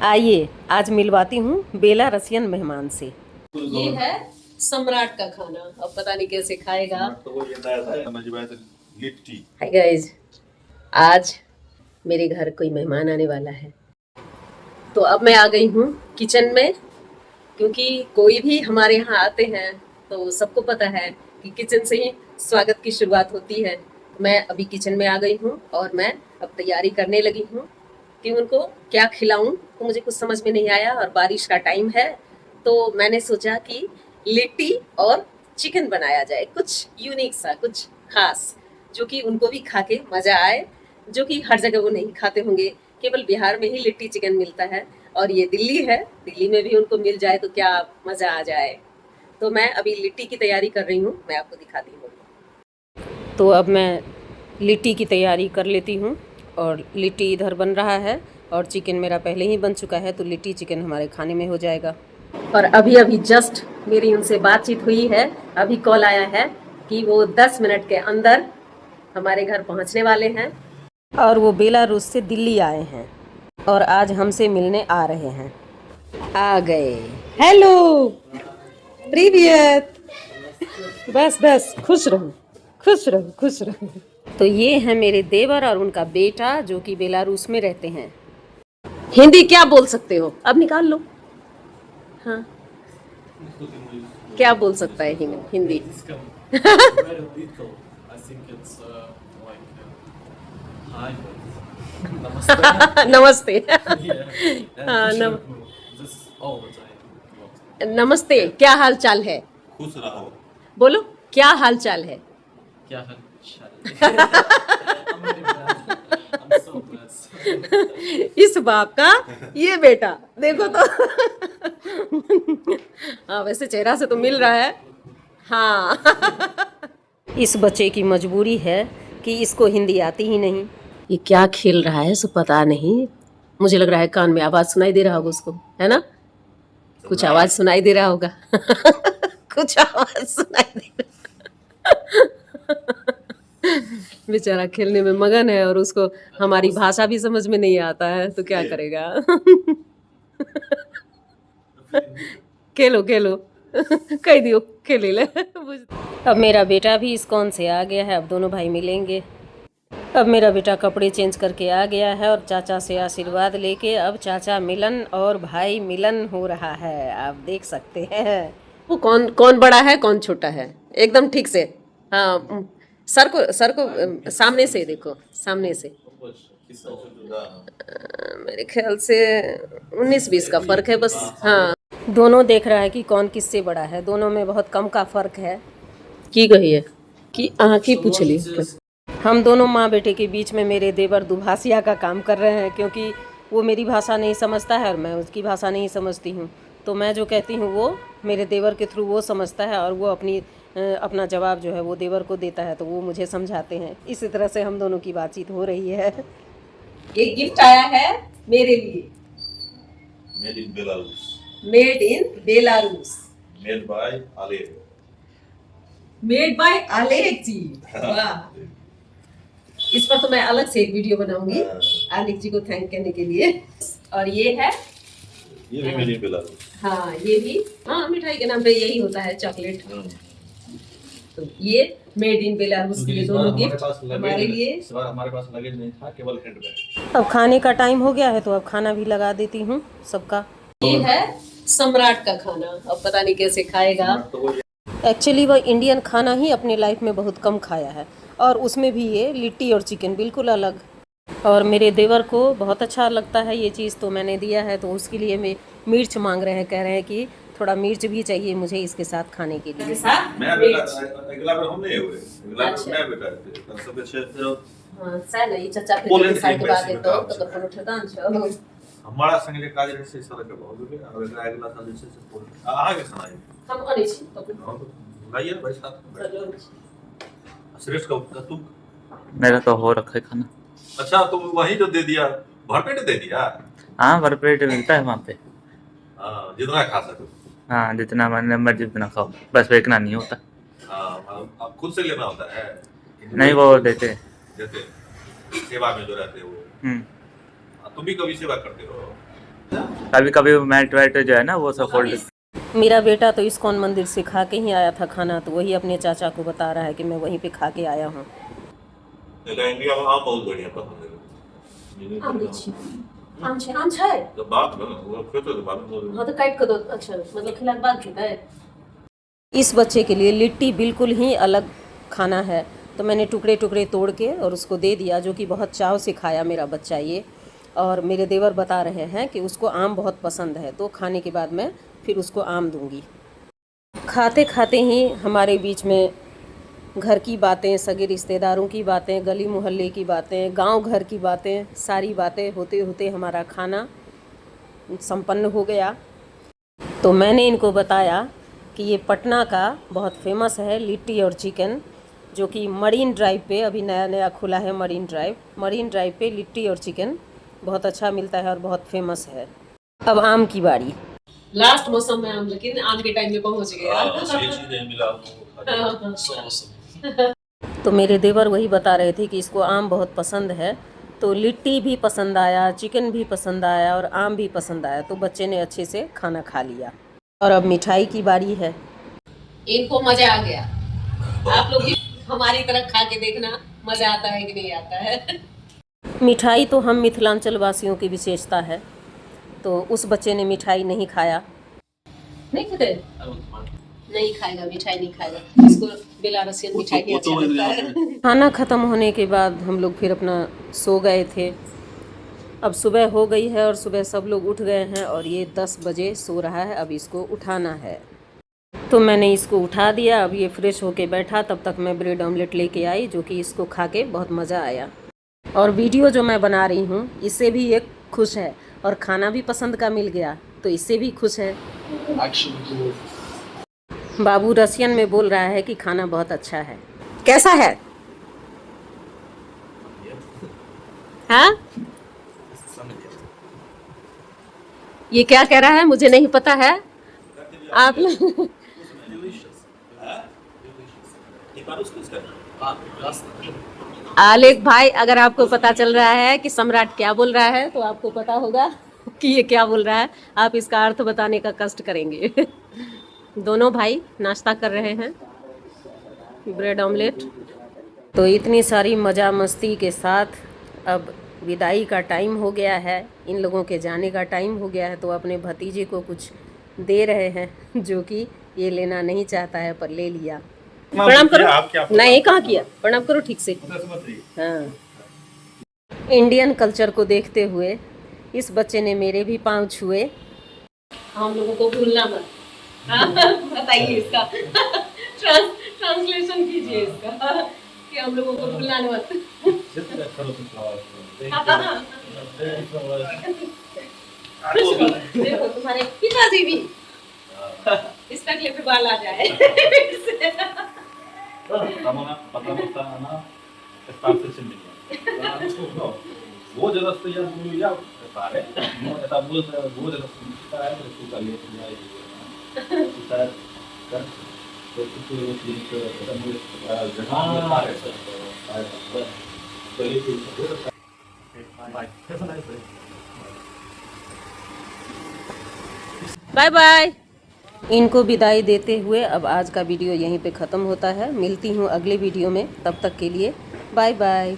आइए आज मिलवाती हूँ बेला रसियन मेहमान से। ये है सम्राट का खाना, अब पता नहीं कैसे खाएगा। हाय गाइस, आज मेरे घर कोई मेहमान आने वाला है, तो अब मैं आ गई हूँ किचन में, क्योंकि कोई भी हमारे यहाँ आते हैं तो सबको पता है कि किचन से ही स्वागत की शुरुआत होती है। मैं अभी किचन में आ गई हूँ और मैं अब तैयारी करने लगी हूँ कि उनको क्या खिलाऊं। तो मुझे कुछ समझ में नहीं आया और बारिश का टाइम है, तो मैंने सोचा कि लिट्टी और चिकन बनाया जाए, कुछ यूनिक सा, कुछ खास, जो कि उनको भी खा के मज़ा आए, जो कि हर जगह वो नहीं खाते होंगे। केवल बिहार में ही लिट्टी चिकन मिलता है और ये दिल्ली है, दिल्ली में भी उनको मिल जाए तो क्या मज़ा आ जाए। तो मैं अभी लिट्टी की तैयारी कर रही हूँ, मैं आपको दिखाती हूँ। तो अब मैं लिट्टी की तैयारी कर लेती हूँ और लिट्टी इधर बन रहा है और चिकन मेरा पहले ही बन चुका है, तो लिट्टी चिकन हमारे खाने में हो जाएगा। और अभी अभी जस्ट मेरी उनसे बातचीत हुई है, अभी कॉल आया है कि वो 10 मिनट के अंदर हमारे घर पहुंचने वाले हैं और वो बेलारूस से दिल्ली आए हैं और आज हमसे मिलने आ रहे हैं। आ गए। हेलो, प्रीवियत। बस बस, खुश रहो खुश रहो खुश रहो। तो ये है मेरे देवर और उनका बेटा जो कि बेलारूस में रहते हैं। हिंदी क्या बोल सकते हो, अब निकाल लो। हाँ, क्या बोल सकता है हिंदी? नमस्ते। हाँ, नमस्ते, क्या हाल चाल है? खुश रहो। बोलो, क्या हाल चाल है? क्या हाल चाल? इस बाप का ये बेटा देखो तो। हाँ, वैसे चेहरा से तो मिल रहा है। हाँ। इस बच्चे की मजबूरी है कि इसको हिंदी आती ही नहीं। ये क्या खेल रहा है सो पता नहीं, मुझे लग रहा है कान में आवाज सुनाई दे रहा होगा उसको, है ना? कुछ आवाज सुनाई दे रहा होगा। कुछ आवाज सुनाई दे रहा। बेचारा खेलने में मगन है और उसको हमारी भाषा भी समझ में नहीं आता है, तो क्या करेगा। खेलो खेलो, कह दियो खेले ले। अब मेरा बेटा भी इस्कॉन से आ गया है, अब दोनों भाई मिलेंगे। अब मेरा बेटा कपड़े चेंज करके आ गया है और चाचा से आशीर्वाद लेके अब चाचा मिलन और भाई मिलन हो रहा है, आप देख सकते हैं। वो कौन कौन बड़ा है कौन छोटा है, एकदम ठीक से। हाँ, सर को सामने से देखो, सामने से। मेरे ख्याल से 19-20 का फर्क है बस। हाँ, दोनों देख रहा है कि कौन किससे बड़ा है, दोनों में बहुत कम का फर्क है। की कही है कि आँख ही पूछ ली। हम दोनों माँ बेटे के बीच में मेरे देवर दुभाषिया का काम कर रहे हैं, क्योंकि वो मेरी भाषा नहीं समझता है और मैं उसकी भाषा नहीं समझती हूँ। तो मैं जो कहती हूँ वो मेरे देवर के थ्रू वो समझता है और वो अपना जवाब जो है वो देवर को देता है, तो वो मुझे समझाते हैं। इसी तरह से हम दोनों की बातचीत हो रही है। एक गिफ्ट आया है मेरे लिए, made in Belarus. Made in Belarus, made by आलेख। मेड बाय आलेख जी। वाह, इस पर तो मैं अलग से एक वीडियो बनाऊंगी आलेख जी को थैंक करने के लिए। और ये है, ये भी मेड इन बेलारूस। हाँ ये भी, हाँ मिठाई के नाम पे यही होता है, चॉकलेट। तो ये मेड इन बेलारूस के लिए दोनों गिफ्ट हमारे लिए। इस बार हमारे पास लगेज नहीं था, केवल हैंडबैग। अब खाने का टाइम हो गया है तो अब खाना भी लगा देती हूँ सबका। ये है सम्राट का खाना, अब पता नहीं कैसे खाएगा। एक्चुअली वह इंडियन खाना ही अपने लाइफ में बहुत कम खाया है और उसमें भी ये लिट्टी और चिकन बिल्कुल अलग। और मेरे देवर को बहुत अच्छा लगता है ये चीज़, तो मैंने दिया है, तो उसके लिए मैं मिर्च मांग रहे हैं, कह रहे हैं कि थोड़ा मिर्च भी चाहिए मुझे इसके साथ खाने के लिए। मैं बेटा अगला बार हम नहीं हुए, अगला बार मैं बेटा थे सब अच्छे फिर हां सर ये चाचा के साथ के बाद तो कोनो ठेकान छ हमारा संगे काज रहे से सारा के बहुत और अगला साल जैसे से बोल आगे सुनाइए। हम अने छी लाइए भाई साथ श्रेष्ठ का तुम। मेरा तो हो रखा है खाना। अच्छा तुम वही जो दे दिया, भरपेट दे दिया? हाँ, भरपेट मिलता है वहाँ पे। हाँ, जितना खा सको। हाँ, जितना मन मर्जी उतना खाओ, बस फेंकना नहीं होता। हाँ, अब खुद से लेना होता है? नहीं, वो देते सेवा में जो रहते हो। तुम भी कभी सेवा करते हो? कभी कभी मैट वैट जो है ना वो सब फोल्ड। मेरा बेटा तो इस्कॉन मंदिर से खा के ही आया था खाना, तो वही अपने चाचा को बता रहा है कि मैं वहीं पे खा के आया हूँ। इंडिया में आम बहुत बढ़िया पसंद है। आम लीची, आम छै, आम छै। तो बात ना वो फिर तो बाद में हाँ तो काट के दो। अच्छा, मतलब खिलाके बाद खेता है। इस बच्चे के लिए लिट्टी बिल्कुल ही अलग खाना है, तो मैंने टुकड़े टुकड़े तोड़ के और उसको दे दिया, जो कि बहुत चाव से खाया मेरा बच्चा ये। और मेरे देवर बता रहे हैं कि उसको आम बहुत पसंद है, तो खाने के बाद मैं फिर उसको आम दूंगी। खाते खाते ही हमारे बीच में घर की बातें, सगे रिश्तेदारों की बातें, गली मोहल्ले की बातें, गांव घर की बातें, सारी बातें होते होते हमारा खाना संपन्न हो गया। तो मैंने इनको बताया कि ये पटना का बहुत फेमस है लिट्टी और चिकन, जो कि मरीन ड्राइव पे अभी नया नया खुला है। मरीन ड्राइव पे लिट्टी और चिकन बहुत अच्छा मिलता है और बहुत फेमस है। अब आम की बारी। लास्ट मौसम में आम, लेकिन आम के टाइम में पहुंच गया। ये चीजें मिला तो मेरे देवर वही बता रहे थे कि इसको आम बहुत पसंद है, तो लिट्टी भी पसंद आया, चिकन भी पसंद आया और आम भी पसंद आया, तो बच्चे ने अच्छे से खाना खा लिया। और अब मिठाई की बारी है। इनको मजा आ गया। आप लोग भी हमारी तरह खा के देखना, मजा आता है कि नहीं आता है। मिठाई तो हम मिथिलांचल वासियों की विशेषता है, तो उस बच्चे ने मिठाई नहीं खाया। नहीं खाते? नहीं खाएगा, मिठाई नहीं खाएगा, इसको बेला रसियन मिठाई नहीं अच्छा लगता है। खाना ख़त्म होने के बाद हम लोग फिर अपना सो गए थे। अब सुबह हो गई है और सुबह सब लोग उठ गए हैं और ये 10 बजे सो रहा है। अब इसको उठाना है, तो मैंने इसको उठा दिया। अब ये फ्रेश होके बैठा, तब तक मैं ब्रेड ऑमलेट लेके आई, जो कि इसको खा के बहुत मज़ा आया। और वीडियो जो मैं बना रही हूँ इससे भी एक खुश है, और खाना भी पसंद का मिल गया तो इससे भी खुश है। बाबू रसियन में बोल रहा है कि खाना बहुत अच्छा है। कैसा है? हाँ, ये क्या कह रहा है मुझे नहीं पता है। आप लोग आलेख भाई, अगर आपको पता चल रहा है कि सम्राट क्या बोल रहा है तो आपको पता होगा कि ये क्या बोल रहा है। आप इसका अर्थ बताने का कष्ट करेंगे। दोनों भाई नाश्ता कर रहे हैं, ब्रेड ऑमलेट। तो इतनी सारी मज़ा मस्ती के साथ अब विदाई का टाइम हो गया है, इन लोगों के जाने का टाइम हो गया है। तो अपने भतीजे को कुछ दे रहे हैं, जो कि ये लेना नहीं चाहता है पर ले लिया। प्रणाम करो। नहीं, कहाँ किया, प्रणाम करो ठीक से। हाँ, इंडियन कल्चर को देखते हुए इस बच्चे ने मेरे भी पाँव छुए। हम लोगों को भूलना मत। बताइए इसका ट्रांसलेशन कीजिए इसका, कि हम लोगों को भूलना मत। देखो तुम्हारे पिताजी भी इस टकले पे बाल आ जाए। वो जरा तो यार बोलो या पारे नो eta बोलता वो जरा सुनता है तो का ले जाए सुनता कर तो कुछ वो चीज तो eta मुझे जहां में पारे तो ये चीज बाय बाय। इनको विदाई देते हुए अब आज का वीडियो यहीं पे ख़त्म होता है। मिलती हूँ अगले वीडियो में, तब तक के लिए बाय बाय।